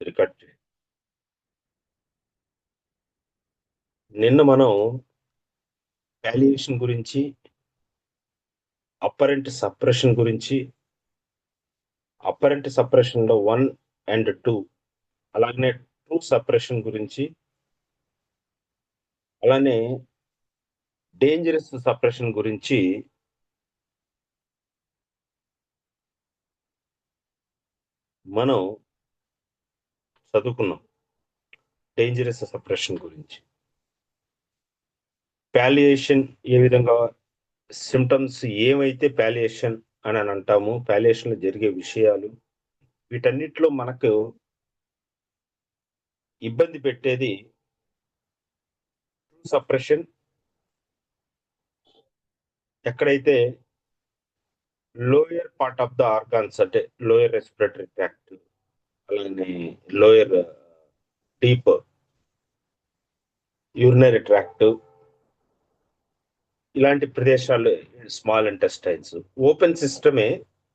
Record నిన్న మనం valuation గురించి, అప్పరెంట్ సప్రెషన్ గురించి, అప్పరెంట్ సప్రెషన్ లో 1 అండ్ 2, అలాగనే ట్రూ సప్రెషన్ గురించి, అలానే డేంజరస్ సప్రెషన్ గురించి మనం చదువుకున్నాం. డేంజరస్ సప్రెషన్ గురించి, పాలియేషన్ ఏ విధంగా, సిమ్టమ్స్ ఏమైతే పాలియేషన్ అని అంటాము, పాలియేషన్ లో జరిగే విషయాలు, వీటన్నిటిలో మనకు ఇబ్బంది పెట్టేది సప్రెషన్. ఎక్కడైతే lower part of the organs, అంటే లోయర్ రెస్పిరేటరీ ట్రాక్ట్, అలానే లోయర్ డీప్ యూరినరీ ట్రాక్ట్, ఇలాంటి ప్రదేశాలు, స్మాల్ ఇంటెస్టైన్స్ ఓపెన్ సిస్టమే,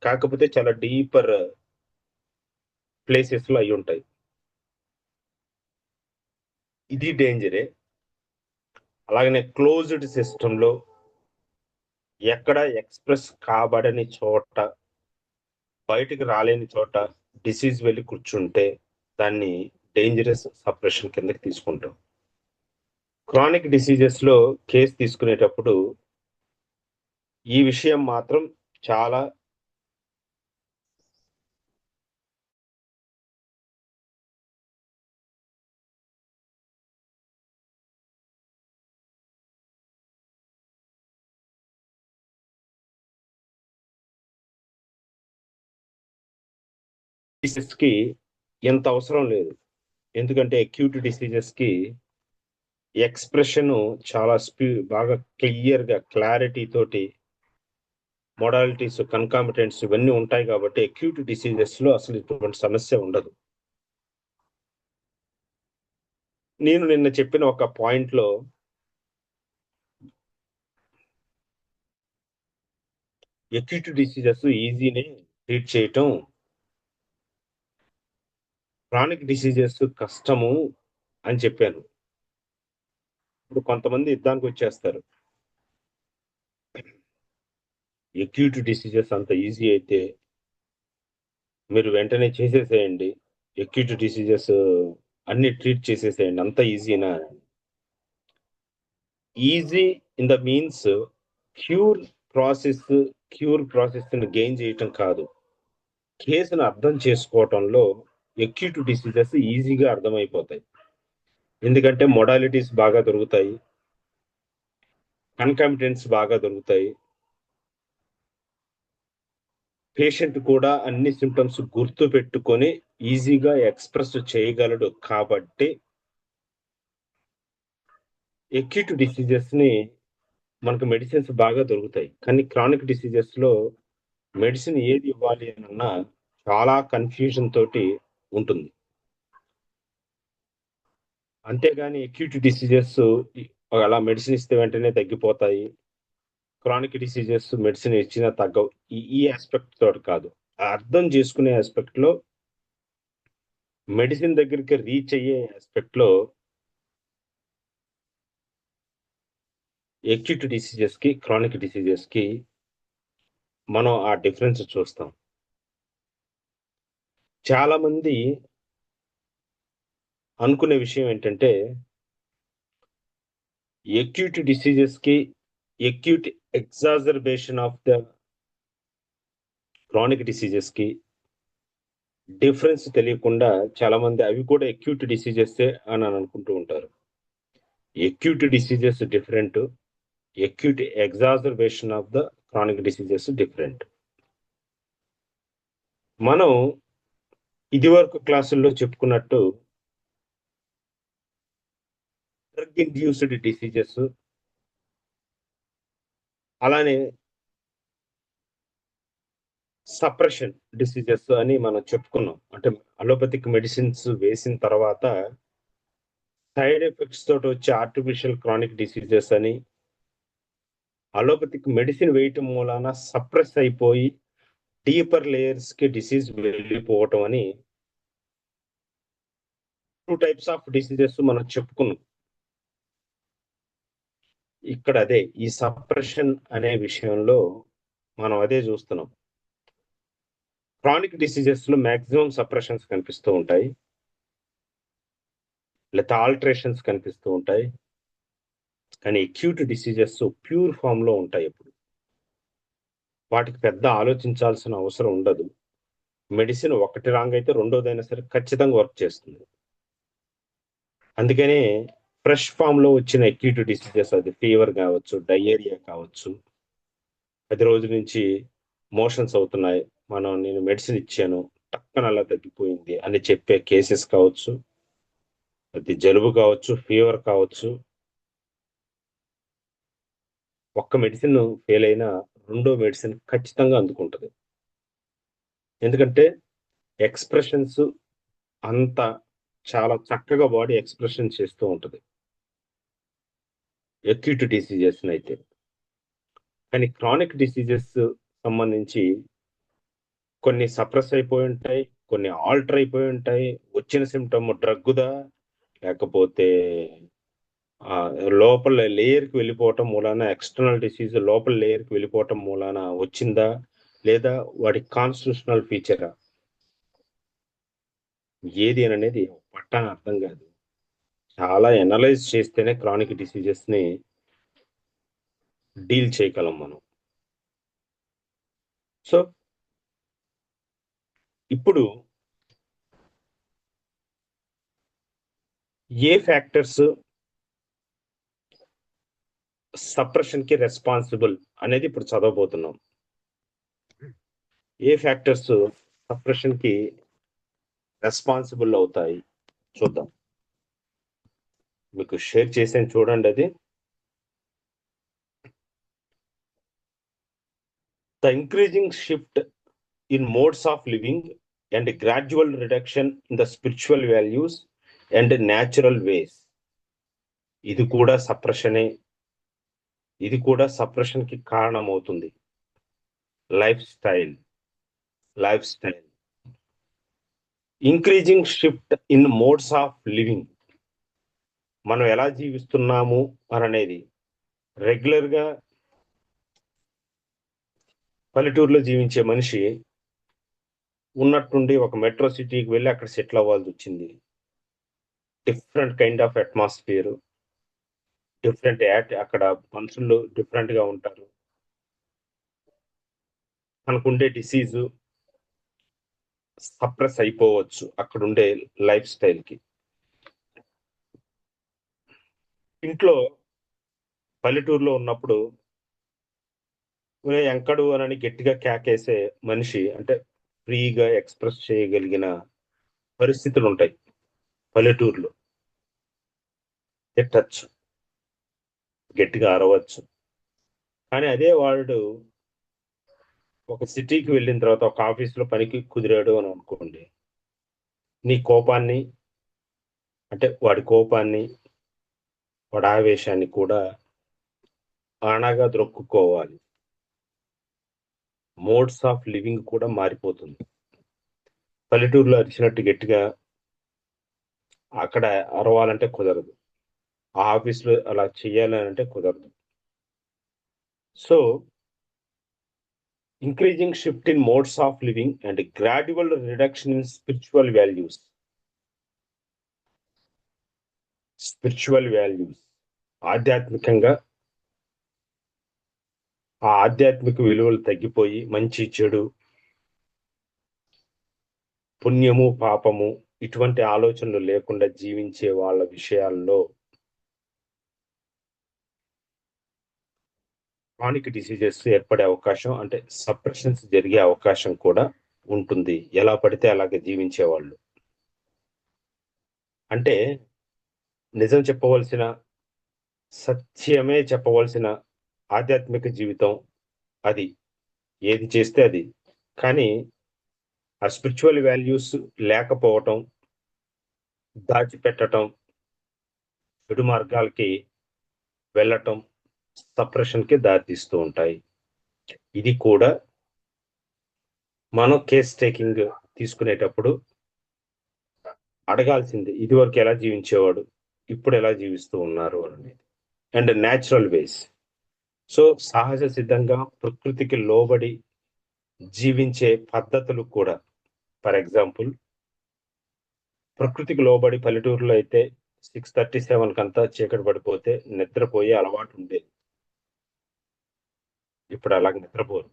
కాకపోతే చాలా డీపర్ ప్లేసెస్ లో అయి ఉంటాయి. ఇది డేంజరే. అలాగనే క్లోజ్డ్ సిస్టమ్ లో ఎక్కడ ఎక్స్ప్రెస్ కాబడని చోట, బయటికి రాలేని చోట డిసీజ్ వెళ్ళి కూర్చుంటే దాన్ని డేంజరస్ సప్రెషన్ కిందకి తీసుకుంటాం. క్రానిక్ డిసీజెస్ లో కేసు తీసుకునేటప్పుడు ఈ విషయం మాత్రం చాలా డిసీజెస్ కి ఎంత అవసరం లేదు. ఎందుకంటే అక్యూట్ డిసీజెస్ కి ఎక్స్ప్రెషన్ చాలా బాగా క్లియర్ గా, క్లారిటీ తోటి, మోడాలిటీస్, కన్కామిటెంట్స్ ఇవన్నీ ఉంటాయి కాబట్టి అక్యూట్ డిసీజెస్ లో అసలు ఇటువంటి సమస్య ఉండదు. నేను నిన్న చెప్పిన ఒక పాయింట్ లో అక్యూట్ డిసీజెస్ ఈజీనే ట్రీట్ చేయటం, క్రానిక్ డిసీజెస్ కష్టము అని చెప్పాను. ఇప్పుడు కొంతమంది యుద్ధానికి వచ్చేస్తారు. అక్యూట్ డిసీజెస్ అంత ఈజీ అయితే మీరు వెంటనే చేసేసేయండి, అక్యూట్ డిసీజెస్ అన్ని ట్రీట్ చేసేసేయండి, అంత ఈజీనా? Easy in the means cure process, cure process ని గెయిన్ చేయటం కాదు, కేసును అర్థం చేసుకోవటంలో అక్యూట్ డిసీజెస్ ఈజీగా అర్థమైపోతాయి. ఎందుకంటే మొడాలిటీస్ బాగా దొరుకుతాయి, కన్కామిటెంట్స్ బాగా దొరుకుతాయి, పేషెంట్ కూడా అన్ని సిమ్టమ్స్ గుర్తు పెట్టుకొని ఈజీగా ఎక్స్ప్రెస్ చేయగలడు. కాబట్టి అక్యూట్ డిసీజెస్ ని మనకు మెడిసిన్స్ బాగా దొరుకుతాయి. కానీ క్రానిక్ డిసీజెస్ లో మెడిసిన్ ఏది ఇవ్వాలి అన్నా చాలా కన్ఫ్యూజన్ తోటి ఉంటుంది. అంతేగాని అక్యూట్ డిసీజెస్ అలా మెడిసిన్ ఇస్తే వెంటనే తగ్గిపోతాయి, క్రానిక్ డిసీజెస్ మెడిసిన్ ఇచ్చినా తగ్గవు, ఈ ఆస్పెక్ట్ తోటి కాదు. అర్థం చేసుకునే ఆస్పెక్ట్ లో, మెడిసిన్ దగ్గరికి రీచ్ అయ్యే ఆస్పెక్ట్ లో అక్యూట్ డిసీజెస్ కి, క్రానిక్ డిసీజెస్ కి మనం ఆ డిఫరెన్స్ చూస్తాం. చాలా మంది అనుకునే విషయం ఏంటంటే అక్యూట్ డిసీజెస్ కి, acute exacerbation of the chronic diseases కి డిఫరెన్స్ తెలియకుండా చాలా మంది అవి కూడా అక్యూట్ డిసీజెస్ అని అనుకుంటూ ఉంటారు. Acute diseases different, acute exacerbation of the chronic diseases different. మనం ఇదివరకు క్లాసుల్లో చెప్పుకున్నట్టు డ్రగ్ ఇండ్యూస్డ్ డిసీజెస్, అలానే సప్రెషన్ డిసీజెస్ అని మనం చెప్పుకున్నాం. అంటే అలోపతిక్ మెడిసిన్స్ వేసిన తర్వాత సైడ్ ఎఫెక్ట్స్ తోటి వచ్చే ఆర్టిఫిషియల్ క్రానిక్ డిసీజెస్ అని, అలోపతిక్ మెడిసిన్ వేయటం మూలాన సప్రెస్ అయిపోయి డీపర్ లేయర్స్ కి డిసీజ్ వెళ్ళిపోవటం అని 2 టైప్స్ ఆఫ్ డిసీజెస్ మనం చెప్పుకున్నాం. ఇక్కడ అదే ఈ సప్రెషన్ అనే విషయంలో మనం అదే చూస్తున్నాం. క్రానిక్ డిసీజెస్ లో మాక్సిమం సప్రెషన్స్ కనిపిస్తూ ఉంటాయి, లేదా ఆల్టరేషన్స్ కనిపిస్తూ ఉంటాయి. కానీ అక్యూట్ డిసీజెస్ ప్యూర్ ఫామ్ లో ఉంటాయి. ఎప్పుడు వాటికి పెద్ద ఆలోచించాల్సిన అవసరం ఉండదు. మెడిసిన్ ఒకటి రాంగ్ అయితే రెండోదైనా సరే ఖచ్చితంగా వర్క్ చేస్తుంది. అందుకనే ఫ్రెష్ ఫామ్ లో వచ్చిన అక్యూట్ డిసీజెస్, అది ఫీవర్ కావచ్చు, డయేరియా కావచ్చు, 10 రోజుల నుంచి మోషన్స్ అవుతున్నాయి, నేను మెడిసిన్ ఇచ్చాను టక్కన అలా తగ్గిపోయింది అని చెప్పే కేసెస్ కావచ్చు, అది జలుబు కావచ్చు, ఫీవర్ కావచ్చు. ఒక్క మెడిసిన్ ఫెయిల్ అయినా రెండో మెడిసిన్ ఖచ్చితంగా అందుకుంటుంది. ఎందుకంటే ఎక్స్ప్రెషన్స్ అంత చాలా చక్కగా బాడీ ఎక్స్ప్రెషన్ చేస్తూ ఉంటుంది అక్యూట్ డిసీజెస్ అయితే. కానీ క్రానిక్ డిసీజెస్ సంబంధించి కొన్ని సప్రెస్ అయిపోయి ఉంటాయి, కొన్ని ఆల్టర్ అయిపోయి ఉంటాయి. వచ్చిన సిమ్టమ్ డ్రగ్గుదా, లేకపోతే లోపల లేయర్కి వెళ్ళిపోవటం మూలాన, ఎక్స్టర్నల్ డిసీజ్ లోపల లేయర్కి వెళ్ళిపోవటం మూలాన వచ్చిందా, లేదా వాడి కాన్స్టిట్యూషనల్ ఫీచరా, ఏది అనేది పట్టాన అర్థం కాదు. చాలా ఎనలైజ్ చేస్తేనే క్రానిక్ డిసీజెస్ ని డీల్ చేయగలం మనం. సో ఇప్పుడు ఏ ఫ్యాక్టర్స్ సప్రెషన్ కి రెస్పాన్సిబుల్ అనేది ఇప్పుడు చదవబోతున్నాం. ఏ ఫ్యాక్టర్స్ సప్రెషన్ కి రెస్పాన్సిబుల్ అవుతాయి చూద్దాం. మీకు షేర్ చేసాను చూడండి. అది the increasing shift in modes of living and gradual reduction in the spiritual values and natural ways. ఇది కూడా సప్రెషనే, ఇది కూడా సప్రెషన్ కి కారణమవుతుంది. Life style increasing shift in modes of living, మనం ఎలా జీవిస్తున్నాము అనేది. రెగ్యులర్ గా పల్లెటూరులో జీవించే మనిషి ఉన్నట్టుండి ఒక మెట్రో సిటీకి వెళ్ళి అక్కడ సెటిల్ అవ్వాల్సి వచ్చింది. Different kind of atmosphere, different అక్కడ మనుషులు డిఫరెంట్ గా ఉంటారు. మనకుండే డిసీజు సప్రెస్ అయిపోవచ్చు అక్కడ ఉండే లైఫ్ స్టైల్ కి. ఇంట్లో పల్లెటూరులో ఉన్నప్పుడు ఎంకడు అని గట్టిగా కేకేసే మనిషి, అంటే ఫ్రీగా ఎక్స్ప్రెస్ చేయగలిగిన పరిస్థితులు ఉంటాయి. పల్లెటూరులో తిట్టచ్చు, గట్టిగా అరవచ్చు. కానీ అదే వాడు ఒక సిటీకి వెళ్ళిన తర్వాత ఒక ఆఫీస్లో పనికి కుదిరాడు అని అనుకోండి, నీ కోపాన్ని, అంటే వాడి కోపాన్ని, వాడి ఆవేశాన్ని కూడా ఆనాగా ద్రొక్కుకోవాలి. మోడ్స్ ఆఫ్ లివింగ్ కూడా మారిపోతుంది. పల్లెటూరులో అరిచినట్టు గట్టిగా అక్కడ అరవాలంటే కుదరదు, ఆ ఆఫీస్లో అలా చెయ్యాలని అంటే కుదరదు. So increasing shift in modes of living and gradual reduction in spiritual values. ఆధ్యాత్మికంగా ఆ ఆధ్యాత్మిక విలువలు తగ్గిపోయి మంచి చెడు, పుణ్యము పాపము ఇటువంటి ఆలోచనలు లేకుండా జీవించే వాళ్ళ విషయాల్లో క్రానిక్ డిసీజెస్ ఏర్పడే అవకాశం, అంటే సప్రెషన్స్ జరిగే అవకాశం కూడా ఉంటుంది. ఎలా పడితే అలాగే జీవించేవాళ్ళు. అంటే నిజం చెప్పవలసిన, సత్యమే చెప్పవలసిన ఆధ్యాత్మిక జీవితం అది, ఏది చేస్తే అది. కానీ ఆ స్పిరిచువల్ వాల్యూస్ లేకపోవటం, దాచిపెట్టటం, చెడు మార్గాలకి వెళ్ళటం సప్రెషన్ కి దారితీస్తూ ఉంటాయి. ఇది కూడా మనం కేస్ టేకింగ్ తీసుకునేటప్పుడు అడగాల్సింది ఇదివరకు ఎలా జీవించేవాడు, ఇప్పుడు ఎలా జీవిస్తూ ఉన్నారు అనేది. And natural ways. సో సహజ సిద్ధంగా ప్రకృతికి లోబడి జీవించే పద్ధతులు కూడా. ఫర్ ఎగ్జాంపుల్, ప్రకృతికి లోబడి పల్లెటూరులో అయితే 6:30, 7 కంతా చీకటి పడిపోతే నిద్రపోయే అలవాటు ఉండేది. ఇప్పుడు అలాగ నిద్రపోరు.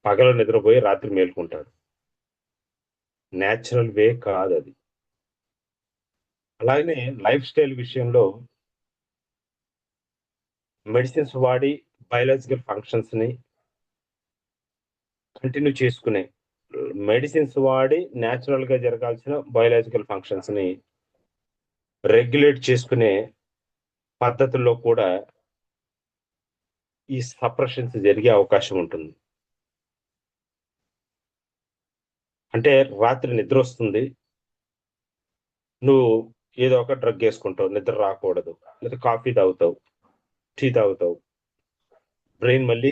పగలు నిద్రపోయి రాత్రి మేలుకుంటారు. న్యాచురల్ వే కాదది. అలాగనే లైఫ్ స్టైల్ విషయంలో మెడిసిన్స్ వాడి బయోలాజికల్ ఫంక్షన్స్‌ని కంటిన్యూ చేసుకునే, మెడిసిన్స్ వాడి న్యాచురల్‌గా జరగాల్సిన బయోలాజికల్ ఫంక్షన్స్‌ని రెగ్యులేట్ చేసుకునే పద్ధతుల్లో కూడా ఈ సప్రెషన్స్ జరిగే అవకాశం ఉంటుంది. అంటే రాత్రి నిద్రొస్తుంది. నువ్వు ఏదో ఒక డ్రగ్ యేసుకుంటావు. నిద్ర రాకూడదు. లేదా కాఫీ తాగుతావు, టీ తాగుతావు. బ్రెయిన్ మళ్ళీ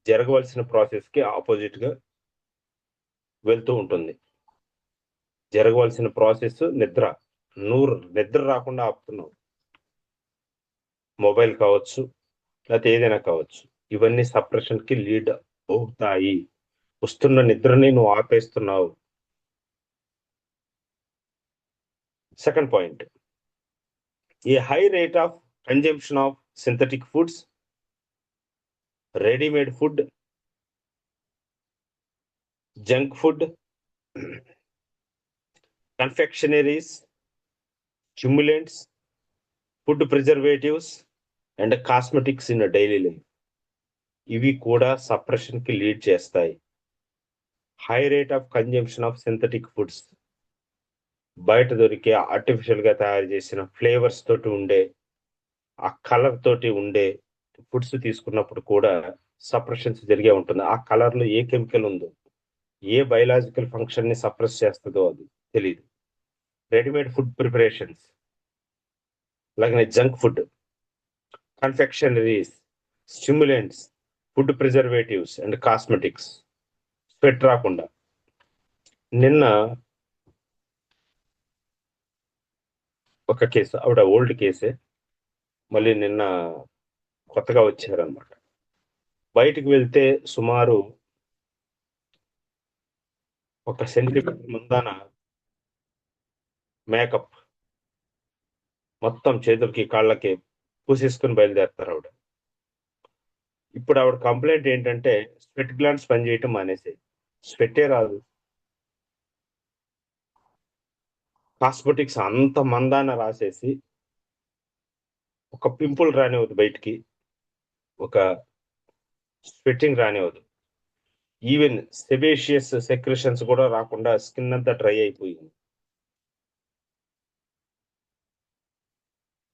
జరగవలసిన ప్రాసెస్‌కి అపోజిట్‌గా వెళ్తూ ఉంటుంది. జరగవలసిన ప్రాసెస్ నిద్ర. నువ్వు నిద్ర రాకుండా ఆపుతున్నావు. మొబైల్ కావచ్చు, లేతే ఏదైనా కావచ్చు. ఇవన్నీ సప్రెషన్‌కి లీడ్ అవుతాయి. వస్తున్న నిద్రని నువ్వు ఆపేస్తున్నావు. Second point. A high rate of consumption of synthetic foods, readymade food, junk food, confectioneries, stimulants, food preservatives and cosmetics in daily life. ఇవి కూడా సప్రెషన్‌కి లీడ్ చేస్తాయి. High rate of consumption of synthetic foods. బయట దొరికే ఆర్టిఫిషియల్‌గా తయారు చేసిన flavours తోటి ఉండే, ఆ కలర్ తోటి ఉండే ఫుడ్స్ తీసుకున్నప్పుడు కూడా సప్రెషన్స్ జరిగే ఉంటుంది. ఆ కలర్‌లో ఏ కెమికల్ ఉందో, ఏ బయోలాజికల్ ఫంక్షన్‌ని సప్రెస్ చేస్తదో అది తెలీదు. రెడీమేడ్ ఫుడ్ ప్రిపరేషన్స్, అలాగనే junk food, confectioneries, stimulants, food preservatives and cosmetics. Sweat రాకుండా. నిన్న ఒక కేసు, ఆవిడ ఓల్డ్ కేసే. మళ్ళీ నిన్న కొత్తగా వచ్చారనమాట. బయటికి వెళ్తే సుమారు ఒక సెంటీమీటర్ ముందాన మేకప్ మొత్తం చేతులకి, కాళ్ళకి పూసేసుకొని బయలుదేరతారావిడ. ఇప్పుడు ఆవిడ కంప్లెయింట్ ఏంటంటే, స్వెట్ గ్లాండ్స్ పనిచేయటం మానేసాయి. స్వెట్టే రాదు. కాస్మెటిక్స్ అంత మందాన రాసేసి, ఒక పింపుల్ రానివ్వదు బయటికి. ఒక స్వెట్టింగ్ రానివ్వదు. ఈవెన్ సెబేషియస్ సెక్రెషన్స్ కూడా రాకుండా స్కిన్ అంతా డ్రై అయిపోయింది.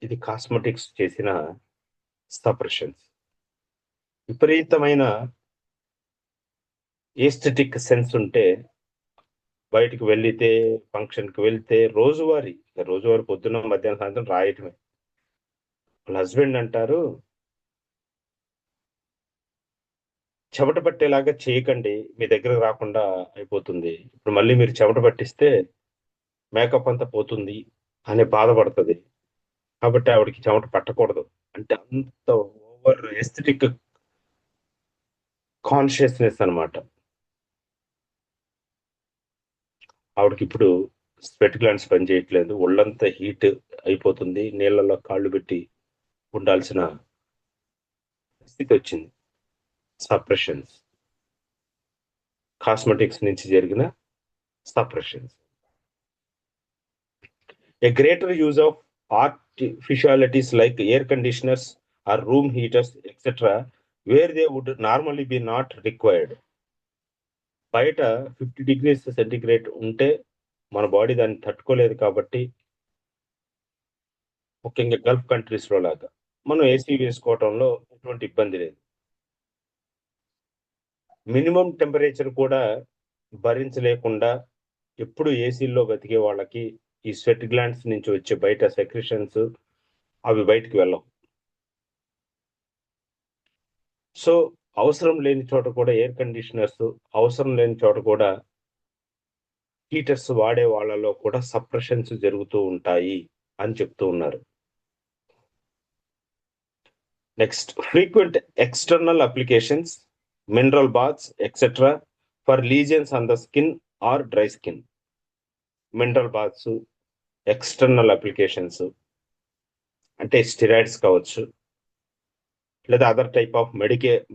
ఇది కాస్మెటిక్స్ చేసిన సప్రెషన్స్. విపరీతమైన ఎస్థెటిక్ సెన్స్ ఉంటే, బయటికి వెళ్ళితే, ఫంక్షన్‌కి వెళ్తే రోజువారీ పొద్దున్న, మధ్యాహ్నం, సాయంత్రం రాయటమే. వాళ్ళ హస్బెండ్ అంటారు, చెమట పట్టేలాగా చేయకండి. మీ దగ్గరకు రాకుండా అయిపోతుంది. ఇప్పుడు మళ్ళీ మీరు చెమట పట్టిస్తే మేకప్ అంతా పోతుంది అని బాధపడతది. కాబట్టి ఆవిడకి చెమట పట్టకూడదు. అంటే అంత ఓవర్ ఎస్థెటిక్ కాన్షియస్‌నెస్ అన్నమాట. ఆవిడకిప్పుడు స్వెట్ గ్లాండ్స్ పనిచేయట్లేదు. ఒళ్ళంతా హీట్ అయిపోతుంది. నీళ్ళలో కాళ్ళు పెట్టి ఉండాల్సిన స్థితొచ్చింది. సప్రెషన్స్. కాస్మెటిక్స్ నుంచి జరిగిన suppressions. A greater use of artificialities like air conditioners or room heaters, etc., where they would normally be not required. బయట 50 డిగ్రీస్ సెంటిగ్రేడ్ ఉంటే మన బాడీ దాన్ని తట్టుకోలేదు కాబట్టి, ముఖ్యంగా గల్ఫ్ కంట్రీస్‌లో లాగా మనం ఏసీ వేసుకోవటంలో ఎటువంటి ఇబ్బంది లేదు. మినిమమ్ టెంపరేచర్ కూడా భరించలేకుండా ఎప్పుడు ఏసీల్లో బతికే వాళ్ళకి ఈ స్వెట్ గ్లాండ్స్ నుంచి వచ్చే బయట సెక్రెషన్స్ అవి బయటికి వెళ్ళవు. సో, అవసరం లేని చోట కూడా ఎయిర్ కండిషనర్స్, అవసరం లేని చోట కూడా హీటర్స్ వాడే వాళ్ళలో కూడా సప్రెషన్స్ జరుగుతూ ఉంటాయి అని చెప్తూ ఉన్నారు. Next, frequent external applications, mineral baths etcetera for lesions on the skin or dry skin. Mineral baths, external applications అంటే స్టిరాయిడ్స్ కావచ్చు, లేదా అదర్ టైప్ ఆఫ్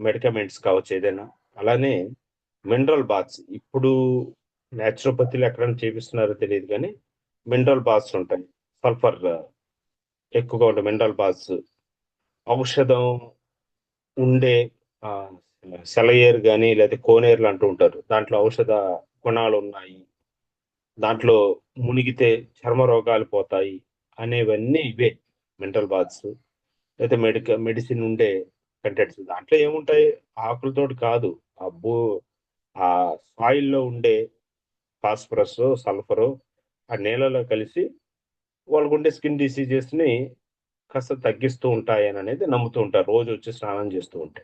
మెడికమెంట్స్ కావచ్చు ఏదైనా. అలానే మినరల్ బాత్స్ ఇప్పుడు న్యాచురోపతిలో ఎక్కడైనా చేపిస్తున్నారో తెలియదు కానీ మినరల్ బాత్స్ ఉంటాయి. సల్ఫర్ ఎక్కువగా ఉండే మినరల్ బాత్స్, ఔషధం ఉండే సెలయేరు కానీ లేదా కోనేరులు అంటూ ఉంటారు, దాంట్లో ఔషధ గుణాలు ఉన్నాయి, దాంట్లో మునిగితే చర్మ రోగాలు పోతాయి అనేవన్నీ ఇవే మినరల్ బాత్స్. అయితే మెడిసిన్ ఉండే కంటెంట్స్ దాంట్లో ఏముంటాయి, ఆకులతోటి కాదు, ఆ భూ ఆ సాయిల్లో ఉండే ఫాస్ఫరస్ సల్ఫరు ఆ నేలలో కలిసి వాళ్ళకు ఉండే స్కిన్ డిసీజెస్ ని కాస్త తగ్గిస్తూ ఉంటాయి అని అనేది నమ్ముతూ ఉంటారు, రోజు వచ్చి స్నానం చేస్తూ ఉంటే.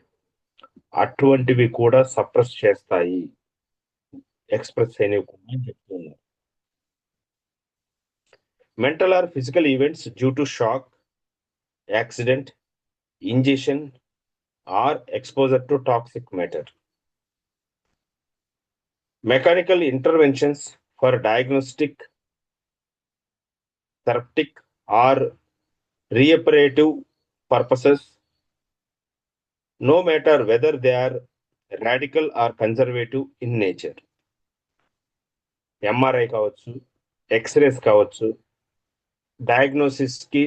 అటువంటివి కూడా సప్రెస్ చేస్తాయి, ఎక్స్ప్రెస్ చేయనివ్వకుండా అని చెప్తున్నారు. Mental or physical events due to shock, accident, injection or exposure to toxic matter. Mechanical interventions for diagnostic, therapeutic, or reparative purposes, no matter whether they are radical or conservative in nature. MRI కావచ్చు, X-rays కావచ్చు, diagnosis కి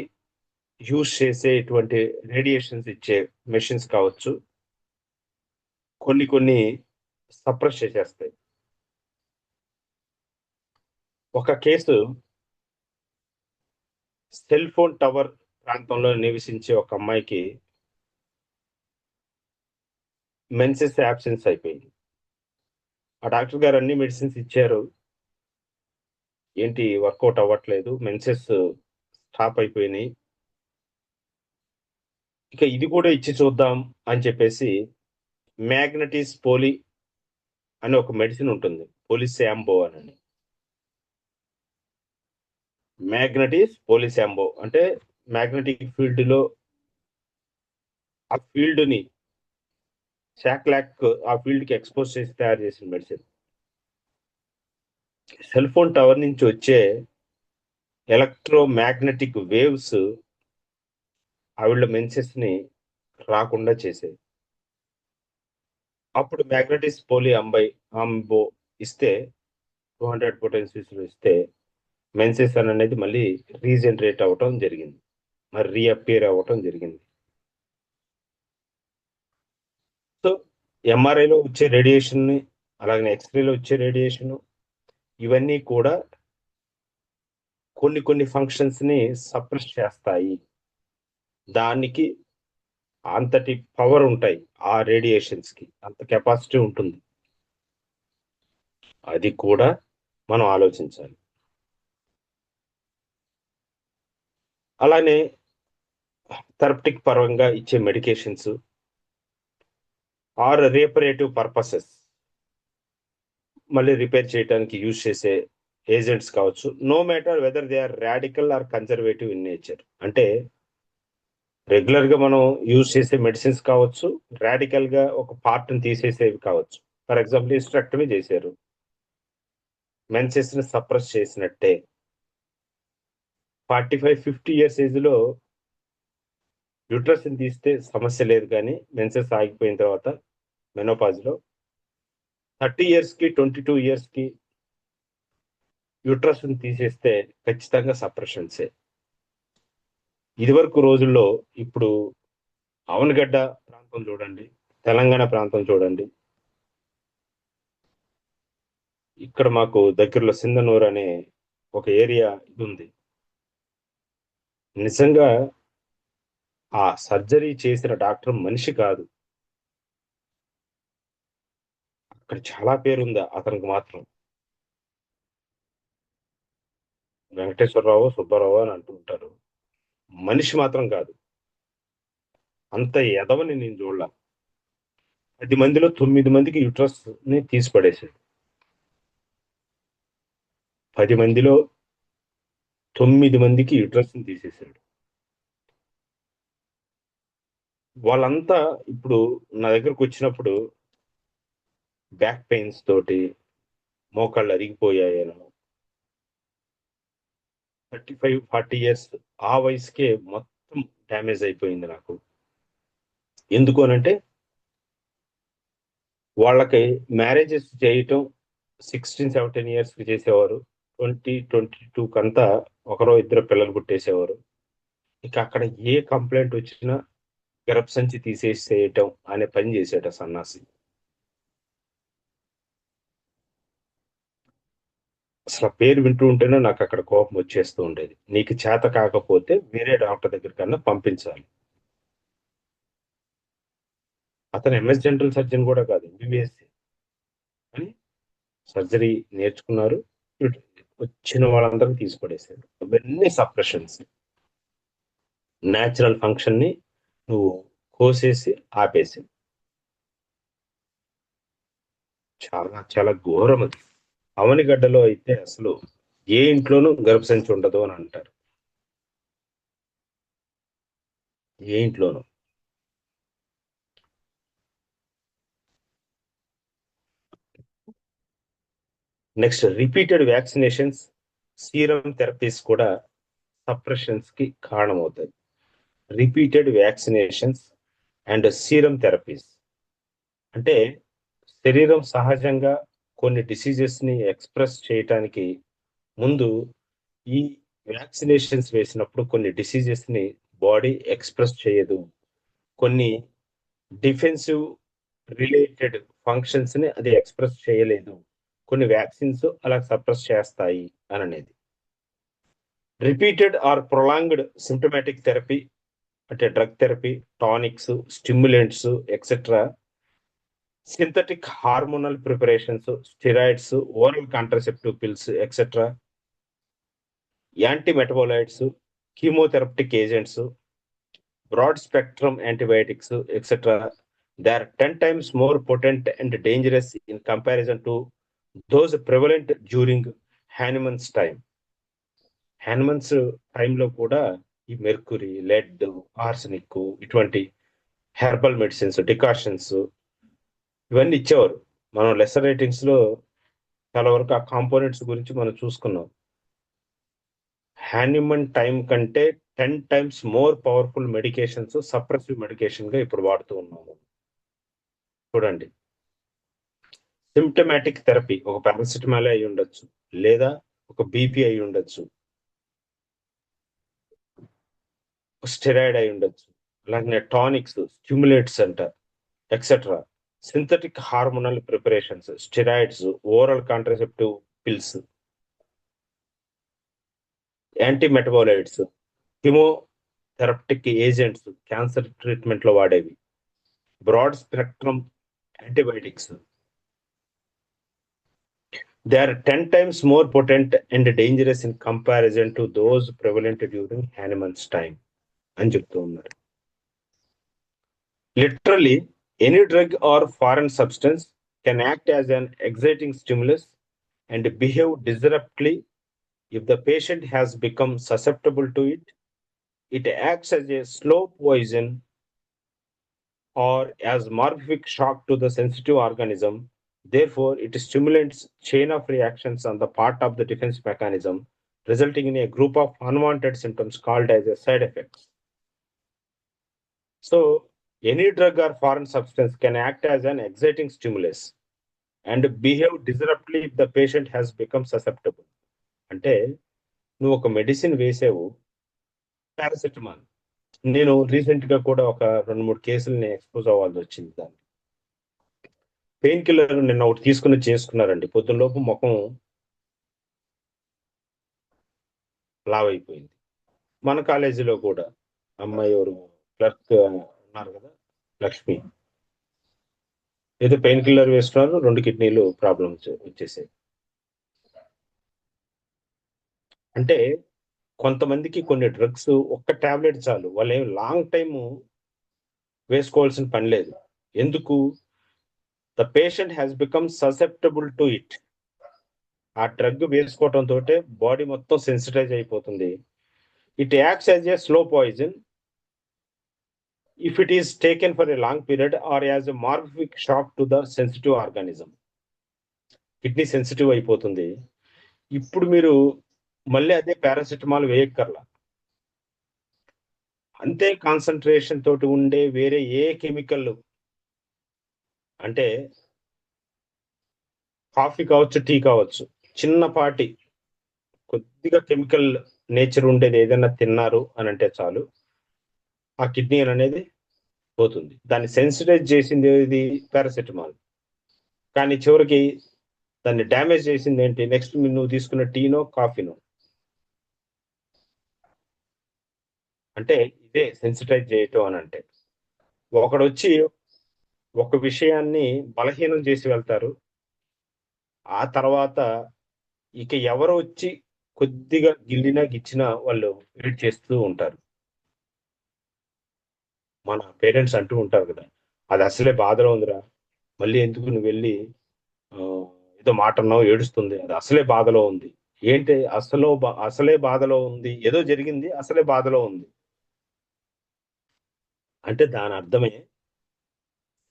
use చేసేటువంటి radiations ఇచ్చే machines కావచ్చు, కొన్ని కొన్ని suppress చేసేస్తాయి. ఒక కేసు, సెల్ ఫోన్ టవర్ ప్రాంతంలో నివసించే ఒక అమ్మాయికి మెన్సెస్ యాబ్సెన్స్ అయిపోయింది. ఆ డాక్టర్ గారు అన్ని మెడిసిన్స్ ఇచ్చారు, ఏంటి వర్కౌట్ అవ్వట్లేదు, మెన్సెస్ స్టాప్ అయిపోయినాయి, ఇక ఇది కూడా ఇచ్చి చూద్దాం అని చెప్పేసి మ్యాగ్నటిస్ పోలి అని ఒక మెడిసిన్ ఉంటుంది, పోలిశాంబో అని. మ్యాగ్నటిస్ పోలిశాంబో అంటే మ్యాగ్నెటిక్ ఫీల్డ్ లో ఆ ఫీల్డ్ ని శాక్లాక్ ఆ ఫీల్డ్ కి ఎక్స్పోజ్ చేసి తయారు చేసిన మెడిసిన్. సెల్ ఫోన్ టవర్ నుంచి వచ్చే ఎలక్ట్రోమాగ్నెటిక్ వేవ్స్ ఆవిడ మెన్సెస్ ని రాకుండా చేసేది. అప్పుడు మ్యాగ్నటిస్ పోలి అంబో ఇస్తే 200 పొటెన్సీస్ ఇస్తే మెన్సెస్ అనేది మళ్ళీ రీజనరేట్ అవ్వటం జరిగింది, మరి రీఅపియర్ అవ్వటం జరిగింది. సో ఎంఆర్ఐలో వచ్చే రేడియేషన్ ని, అలాగే ఎక్స్రేలో వచ్చే రేడియేషన్, ఇవన్నీ కూడా కొన్ని కొన్ని ఫంక్షన్స్ ని సప్రెస్ చేస్తాయి. దానికి అంతటి పవర్ ఉంటాయి, ఆ రేడియేషన్స్ కి అంత కెపాసిటీ ఉంటుంది. అది కూడా మనం ఆలోచించాలి. అలానే థెరప్టిక్ పరంగా ఇచ్చే మెడికేషన్స్ ఆర్ రేపరేటివ్ పర్పసెస్, మళ్ళీ రిపేర్ చేయడానికి యూజ్ చేసే ఏజెంట్స్ కావచ్చు, no matter whether they are radical or conservative in nature. అంటే రెగ్యులర్ గా మనం యూజ్ చేసే మెడిసిన్స్ కావచ్చు, రాడికల్ గా ఒక పార్ట్ ని తీసేసేవి కావచ్చు. ఫర్ ఎగ్జాంపుల్ హిస్టరెక్టమీ చేశారు, మెన్సెస్ ని సప్రెస్ చేసినట్టే. 45-50 ఇయర్స్ ఏజ్ లో యూట్రస్ ని తీస్తే సమస్య లేదు, కానీ మెన్సెస్ ఆగిపోయిన తర్వాత మెనోపాజ్ లో 30 ఇయర్స్ కి 22 ఇయర్స్ కి యూట్రస్ ని తీసేస్తే ఖచ్చితంగా సప్రెషన్సే. ఇదివరకు రోజుల్లో, ఇప్పుడు అవనగడ్డ ప్రాంతం చూడండి, తెలంగాణ ప్రాంతం చూడండి, ఇక్కడ మాకు దగ్గరలో సింధనూరు అనే ఒక ఏరియా ఇది ఉంది. నిజంగా ఆ సర్జరీ చేసిన డాక్టర్ మనిషి కాదు, అక్కడ చాలా పేరుంది అతనికి మాత్రం. వెంకటేశ్వరరావు సుబ్బారావు అని అంటూ ఉంటారు, మనిషి మాత్రం కాదు. అంత ఎదవని నేను చూడలా. 10 మందిలో 9 మందికి యూట్రస్ ని తీసి పడేసాడు. 10 మందిలో 9 మందికి యుట్రస్‌ని తీసేశాడు. వాళ్ళంతా ఇప్పుడు నా దగ్గరకొచ్చినప్పుడు బ్యాక్ పెయిన్స్ తోటి, మోకాళ్ళు అరిగిపోయాయనో, 35, 40 ఇయర్స్ ఆ వయసుకే మొత్తం డ్యామేజ్ అయిపోయింది నాకు. ఎందుకు అనంటే, వాళ్ళకి మ్యారేజెస్ చేయటం 16, 17 ఇయర్స్‌కి చేసేవారు. 20, 22 కంతా ఒకరో ఇద్దరో పిల్లలు పుట్టేసేవారు. ఇక అక్కడ ఏ కంప్లెయింట్ వచ్చినా గర్భసంచి తీసేసేయటం అనే పని చేసాడు ఆ సన్నాసి. అసలు ఆ పేరు వింటూ ఉంటేనే నాకక్కడ కోపం వచ్చేస్తూ ఉండేది. నీకు చేత కాకపోతే వేరే డాక్టర్ దగ్గరికన్నా పంపించాలి. అతను ఎంఎస్ జనరల్ సర్జన్ గూడా కాదు. ఎంబీబీఎస్సే. కానీ సర్జరీ నేర్చుకున్నారు. ఇటు వచ్చిన వాళ్ళందరిని తీసి పడేసాడు. అవన్నీ సప్రెషన్స్. న్యాచురల్ ఫంక్షన్‌ని నువ్వు కోసేసి ఆపేసావు. చాలా చాలా ఘోరమది. అవనిగడ్డలో అయితే అసలు ఏ ఇంట్లోనూ గర్భసంచి ఉండదు అని అంటారు. ఏ ఇంట్లోనూ. Next repeated vaccinations, serum therapies కూడా సప్రెషన్స్‌కి కారణమవుతాయి. Repeated vaccinations and serum therapies అంటే శరీరం సహజంగా కొన్ని డిసీజెస్‌ని ఎక్స్‌ప్రెస్ చేయటానికి ముందు ఈ వ్యాక్సినేషన్స్ వేసినప్పుడు కొన్ని డిసీజెస్‌ని బాడీ ఎక్స్‌ప్రెస్ చేయదు. కొన్ని డిఫెన్సివ్ రిలేటెడ్ ఫంక్షన్స్‌ని అది ఎక్స్‌ప్రెస్ చేయలేదు. కొన్ని వ్యాక్సిన్స్ అలా సప్రెస్ చేస్తాయి అననేది. Repeated or prolonged symptomatic therapy అంటే drug therapy, tonics, stimulants etcetera, synthetic hormonal preparations, steroids, oral contraceptive pills etcetera, antimetabolites, chemotherapeutic agents, broad spectrum antibiotics, etc. They are 10 times more potent and dangerous in comparison to those prevalent during Hahnemann's time. Hahnemann's టైంలో కూడా ఈ mercury, lead, arsenic ఇటువంటి herbal medicines, decoctions ఇవన్నీ ఇచ్చేవారు. మనం lesser ratings లో చాలా వరకు ఆ కాంపోనెంట్స్ గురించి మనం చూసుకున్నాం. హానిమన్ టైం కంటే 10 times more powerful medications suppressive medication గా ఇప్పుడు వాడుతూ ఉన్నాము. చూడండి, సిమ్టమాటిక్ థెరపీ ఒక పారాసిటమాల్ అయి ఉండొచ్చు, లేదా ఒక బీపీ అయి ఉండొచ్చు, స్టెరాయిడ్ అయి ఉండొచ్చు, అలాగే టానిక్స్, స్టిమ్యులేట్స్ అంటారు etcetera, synthetic hormonal preparations, steroids, oral contraceptive pills, antimetabolites, chemotherapeutic agents cancer treatment లో వాడేవి, broad spectrum antibiotics. They are 10 times more potent and dangerous in comparison to those prevalent during Hahnemann's time అని చెప్తూ ఉన్నారు. Literally, any drug or foreign substance can act as an exciting stimulus and behave disruptively if the patient has become susceptible to it. It acts as a slow poison or as morphic shock to the sensitive organism. Therefore, it stimulates chain of reactions on the part of the defense mechanism, resulting in a group of unwanted symptoms called as a side effects. So, any drug or foreign substance can act as an exciting stimulus and behave disruptively if the patient has become susceptible. అంటే నువ్వు ఒక medicine వేసావు, paracetamol. నేను recent గా కూడా ఒక 2-3 కేసుల్ని expose అవ్వాల్సి వచ్చింది. దాన్ని పెయిన్ కిల్లర్ నిన్న ఒకటి తీసుకుని చేసుకున్నారండి. పొద్దున్నలోపు ముఖం లావ్ అయిపోయింది. మన కాలేజీలో కూడా అమ్మాయి ఎవరు క్లర్క్ ఉన్నారు కదా, లక్ష్మి, ఏదో పెయిన్ కిల్లర్ వేస్తున్నారు, 2 కిడ్నీలు ప్రాబ్లమ్స్ వచ్చేసాయి. అంటే కొంతమందికి కొన్ని డ్రగ్స్ ఒక్క టాబ్లెట్ చాలు, వాళ్ళు ఏం లాంగ్ టైమ్ వేసుకోవాల్సిన పని లేదు. ఎందుకు? The patient has become susceptible to it. ఆ డ్రగ్ వేసుకోవటం తోటే బాడీ మొత్తం సెన్సిటైజ్ అయిపోతుంది. It acts as a slow poison if it is taken for a long period or as a morphic shock to the sensitive organism. Kidney sensitive అయిపోతుంది. ఇప్పుడు మీరు మళ్ళీ అదే పారాసిటమాల్ వేయక్కర్లా. అంతే కాన్సంట్రేషన్ తోటి ఉండే వేరే ఏ కెమికల్, అంటే కాఫీ కావచ్చు, టీ కావచ్చు, చిన్నపాటి కొద్దిగా కెమికల్ నేచర్ ఉండేది ఏదైనా తిన్నారు అని అంటే చాలు, ఆ కిడ్నీ అనేది పోతుంది. దాన్ని సెన్సిటైజ్ చేసింది ఏది? పారాసిటమాల్. కానీ చివరికి దాన్ని డ్యామేజ్ చేసింది ఏంటి? నెక్స్ట్ నువ్వు తీసుకున్న టీనో కాఫీనో. అంటే ఇదే సెన్సిటైజ్ చేయటం అని అంటే. ఒకడు వచ్చి ఒక విషయాన్ని బలహీనం చేసి వెళ్తారు. ఆ తర్వాత ఇక ఎవరు వచ్చి కొద్దిగా గిల్లినా గిచ్చినా వాళ్ళు వెయిట్ చేస్తూ ఉంటారు. మన పేరెంట్స్ అంటూ ఉంటారు కదా, అది అసలే బాధలో ఉందిరా, మళ్ళీ ఎందుకు నువ్వు వెళ్ళి ఆ, ఏదో మాట అన్నావు ఏడుస్తుంది, అది అసలే బాధలో ఉంది. ఏంటి అసలే బాధలో ఉంది, ఏదో జరిగింది అసలే బాధలో ఉంది అంటే దాని అర్థమే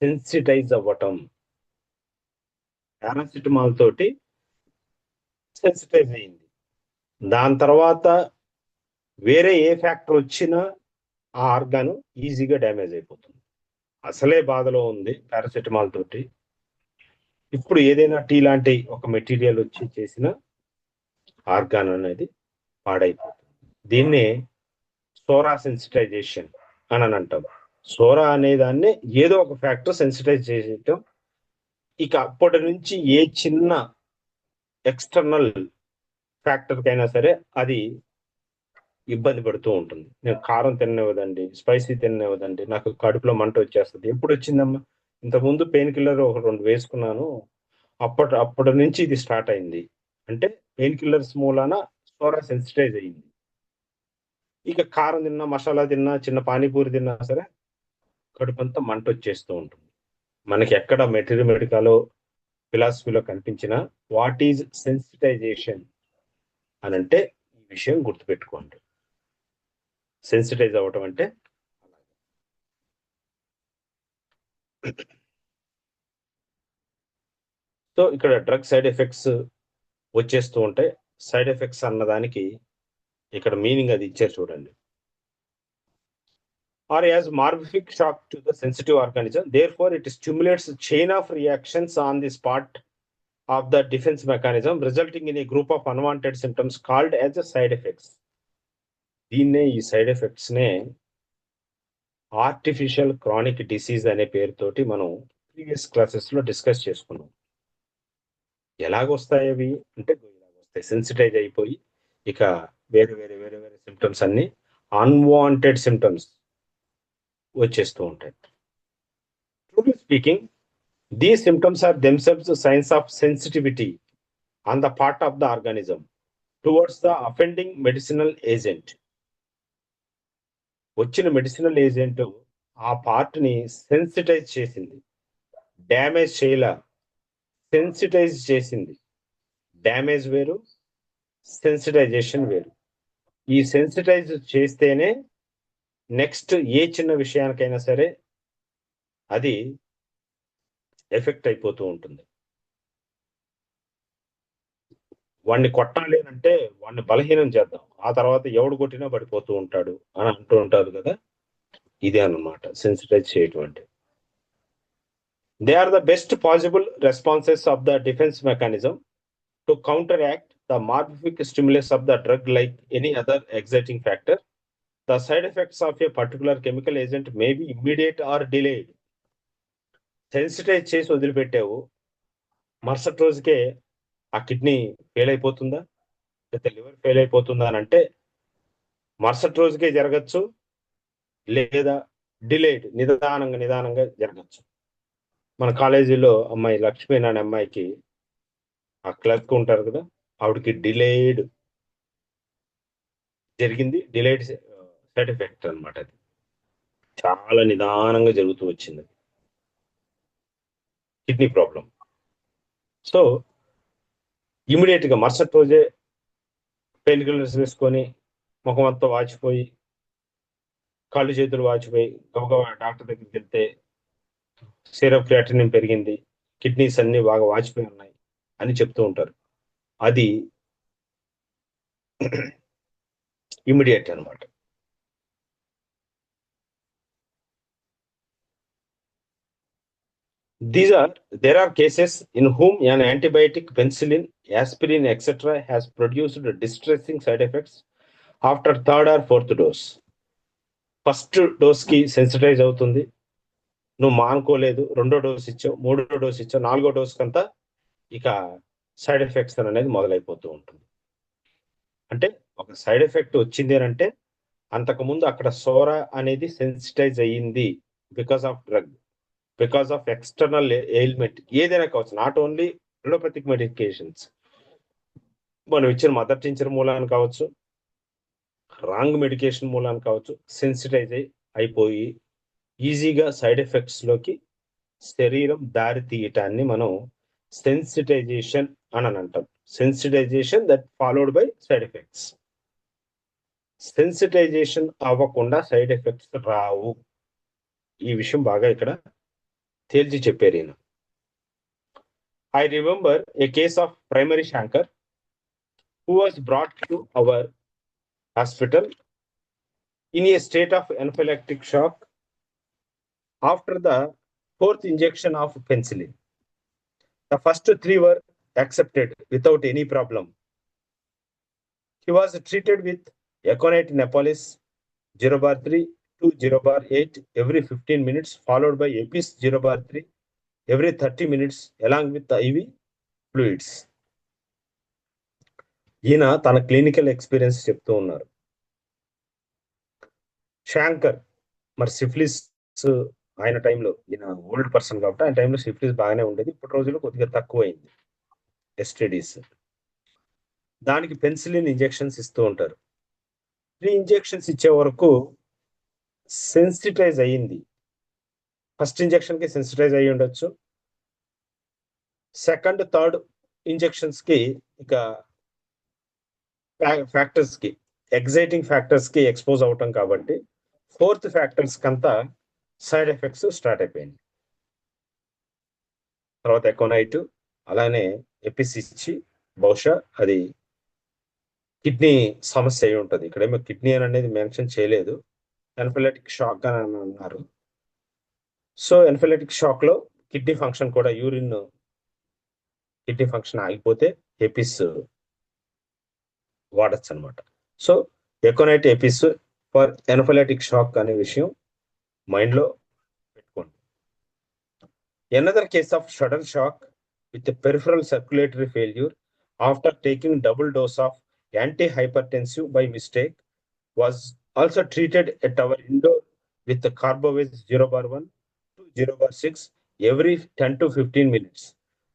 సెన్సిటైజ్ అవ్వటం. పారాసిటమాల్ తోటి సెన్సిటైజ్ అయింది. దాని తర్వాత వేరే ఏ ఫ్యాక్టర్ వచ్చినా ఆ ఆర్గాన్ ఈజీగా డ్యామేజ్ అయిపోతుంది. అసలే బాధలో ఉంది పారాసిటమాల్ తోటి, ఇప్పుడు ఏదైనా టీ లాంటి ఒక మెటీరియల్ వచ్చి చేసిన ఆర్గాన్ అనేది పాడైపోతుంది. దీన్నే సోరా సెన్సిటైజేషన్ అని అంటాం. సోరా అనే దాన్ని ఏదో ఒక ఫ్యాక్టర్ సెన్సిటైజ్ చేయటం. ఇక అప్పటి నుంచి ఏ చిన్న ఎక్స్టర్నల్ ఫ్యాక్టర్ కైనా సరే అది ఇబ్బంది పడుతూ ఉంటుంది. నేను కారం తిననివ్వదండి, స్పైసీ తిననివ్వదండి, నాకు కడుపులో మంట వచ్చేస్తుంది. ఎప్పుడు వచ్చిందమ్మా? ఇంతకుముందు పెయిన్ కిల్లర్ ఒక 2 వేసుకున్నాను, అప్పటి నుంచి ఇది స్టార్ట్ అయింది అంటే పెయిన్ కిల్లర్స్ మూలాన సోరా సెన్సిటైజ్ అయింది. ఇక కారం తిన్నా, మసాలా తిన్నా, చిన్న పానీపూరి తిన్నా సరే కడుపంతా మంట వచ్చేస్తూ ఉంటుంది. మనకి ఎక్కడ మెడికాలో ఫిలాసఫీలో కనిపించిన వాట్ ఈజ్ సెన్సిటైజేషన్ అని అంటే ఈ విషయం గుర్తుపెట్టుకోండి. సెన్సిటైజ్ అవ్వటం అంటే సో ఇక్కడ డ్రగ్ సైడ్ ఎఫెక్ట్స్ వచ్చేస్తూ ఉంటాయి. సైడ్ ఎఫెక్ట్స్ అన్నదానికి ఇక్కడ మీనింగ్ అది ఇచ్చారు చూడండి. Or as morphic shock to the sensitive organism, therefore it stimulates a chain of reactions on this part of the defense mechanism, resulting in a group of unwanted symptoms called as the side effects. దీన్నే ఈ side effects నే artificial chronic disease అనే పేరుతోటి మనం previous classes లో discuss చేసుకున్నాం. ఎలాగొస్తాయి అవి అంటే ఇలాగొస్తాయి, సెన్సిటైజ్ అయిపోయి ఇక వేరే వేరే వేరే వేరే సిమ్టమ్స్ అన్ని అన్వాంటెడ్ సిమ్టమ్స్ వచ్చేస్తూ ఉంటాయి. Truly speaking, these symptoms are themselves signs of sensitivity on the part of the organism towards the offending medicinal agent. వచ్చిన మెడిసినల్ ఏజెంట్ ఆ పార్ట్ ని సెన్సిటైజ్ చేసింది, డ్యామేజ్ చేయలా, సెన్సిటైజ్ చేసింది. డ్యామేజ్ వేరు, సెన్సిటైజేషన్ వేరు. ఈ సెన్సిటైజ్ చేస్తేనే నెక్స్ట్ ఏ చిన్న విషయానికైనా సరే అది ఎఫెక్ట్ అయిపోతూ ఉంటుంది. వాడిని కొట్టాలి అంటే వాడిని బలహీనం చేద్దాం, ఆ తర్వాత ఎవడు కొట్టినా పడిపోతూ ఉంటాడు అని అంటూ ఉంటారు కదా, ఇదే అన్నమాట సెన్సిటైజ్ చేయటం అంటే. They are the best possible responses of the defence mechanism to counteract the morphic stimulus of the drug like any other exciting factor. The side effects of a particular chemical agent may be immediate or delayed. Sensitize చేసి వదిలిపెట్టావు, మరుసటి రోజుకే ఆ kidney fail అయిపోతుందా, లేకపోతే liver fail అయిపోతుందా అని అంటే మరుసటి రోజుకే జరగచ్చు, లేదా డిలేడ్ నిదానంగా జరగచ్చు. మన కాలేజీలో అమ్మాయి లక్ష్మి అనే అమ్మాయికి ఆ క్లర్క్ ఉంటారు కదా, ఆవిడకి డిలేడ్ జరిగింది. డిలేడ్ సైడ్ ఎఫెక్ట్ అనమాట. అది చాలా నిదానంగా జరుగుతూ వచ్చింది, కిడ్నీ ప్రాబ్లం. సో ఇమీడియట్ గా మరుసటి రోజే పెయిన్ కిల్లర్స్ వేసుకొని ముఖం అంతా వాచిపోయి కాళ్ళు చేతులు వాచిపోయి గబగబా డాక్టర్ దగ్గరికి వెళ్తే సీరం క్రియాటినిన్ పెరిగింది, కిడ్నీస్ అన్ని బాగా వాచిపోయి ఉన్నాయి అని చెప్తూ ఉంటారు. అది ఇమీడియట్ అన్నమాట. There are cases in whom an antibiotic, penicillin, aspirin, etc. has produced distressing side effects after third or fourth dose. First dose కి సెన్సిటైజ్ అవుతుంది, నువ్వు మానుకోలేదు, రెండో డోస్ ఇచ్చావు, మూడో డోస్ ఇచ్చావు, నాలుగో డోస్ కంతా ఇక సైడ్ ఎఫెక్ట్స్ అనేది మొదలైపోతూ ఉంటుంది. అంటే ఒక సైడ్ ఎఫెక్ట్ వచ్చింది అని అంటే అంతకుముందు అక్కడ సోరా అనేది సెన్సిటైజ్ అయ్యింది because of drug, because of external ailment, ఏదైనా కావచ్చు, నాట్ ఓన్లీ అలోపతిక్ మెడికేషన్స్. మనం ఇచ్చిన మదర్ టించర్ మూలాన్ని కావచ్చు, రాంగ్ మెడికేషన్ మూలాన్ని కావచ్చు, సెన్సిటైజ్ అయిపోయి ఈజీగా సైడ్ ఎఫెక్ట్స్ లోకి శరీరం దారి తీయటాన్ని మనం సెన్సిటైజేషన్ అని అంటాం. Sensitization that followed by side effects. Sensitization అవ్వకుండా సైడ్ ఎఫెక్ట్స్ రావు. ఈ విషయం బాగా ఇక్కడ తేల్చి చెప్పారు ఈయన. I remember a case of primary Shankar who was brought to our hospital in a state of anaphylactic shock after the fourth injection of penicillin. The first three were accepted without any problem. He was treated with Aconite Nepalis 0/3 to 0/8 every 15 minutes, followed by Epis 0/3 every 30 minutes along with the IV fluids. ఈయన తన clinical experience చెప్తూ ఉన్నారు. శాంకర్ మరి syphilis ఆయన టైంలో, ఈయన old person కాబట్టి ఆయన టైంలో సిఫిలిస్ బాగానే ఉండేది, ఇప్పుడు రోజుల్లో కొద్దిగా తక్కువైంది ఎస్టీడీస్. దానికి పెన్సిలిన్ ఇంజెక్షన్స్ ఇస్తూ ఉంటారు. 3 ఇంజెక్షన్స్ ఇచ్చే వరకు సెన్సిటైజ్ అయ్యింది. ఫస్ట్ ఇంజెక్షన్ కి సెన్సిటైజ్ అయ్యి ఉండొచ్చు, సెకండ్ థర్డ్ ఇంజెక్షన్స్ కి ఇక ఫ్యాక్టర్స్ కి, ఎగ్జైటింగ్ ఫ్యాక్టర్స్ కి ఎక్స్పోజ్ అవటం కాబట్టి ఫోర్త్ ఫ్యాక్టర్స్ కంతా సైడ్ ఎఫెక్ట్స్ స్టార్ట్ అయిపోయింది. తర్వాత ఎకోనైట్, అలానే ఎపిస్ ఇచ్చి, బహుశా అది కిడ్నీ సమస్య అయి ఉంటుంది. ఇక్కడేమో కిడ్నీ అనేది మెన్షన్ చేయలేదు, ఎన్ఫిలాటిక్ షాక్ అని అన్నారు. సో ఎన్ఫిలాటిక్ షాక్ లో కిడ్నీ ఫంక్షన్ కూడా, కిడ్నీ ఫంక్షన్ ఆగిపోతే ఎపిస్ వాడచ్చు అనమాట. So aconite, Apis for anaphylactic shock అనే విషయం మైండ్ లో పెట్టుకోండి. Another case of sudden shock with a peripheral circulatory failure after taking double dose of antihypertensive by mistake was also treated at our indoor with the Carbovez 0/1 to 0/6 every 10 to 15 minutes.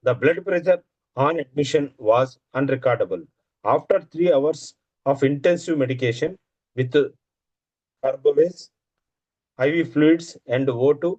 The blood pressure on admission was unrecordable. After 3 hours of intensive medication with Carbovez, IV fluids and O2,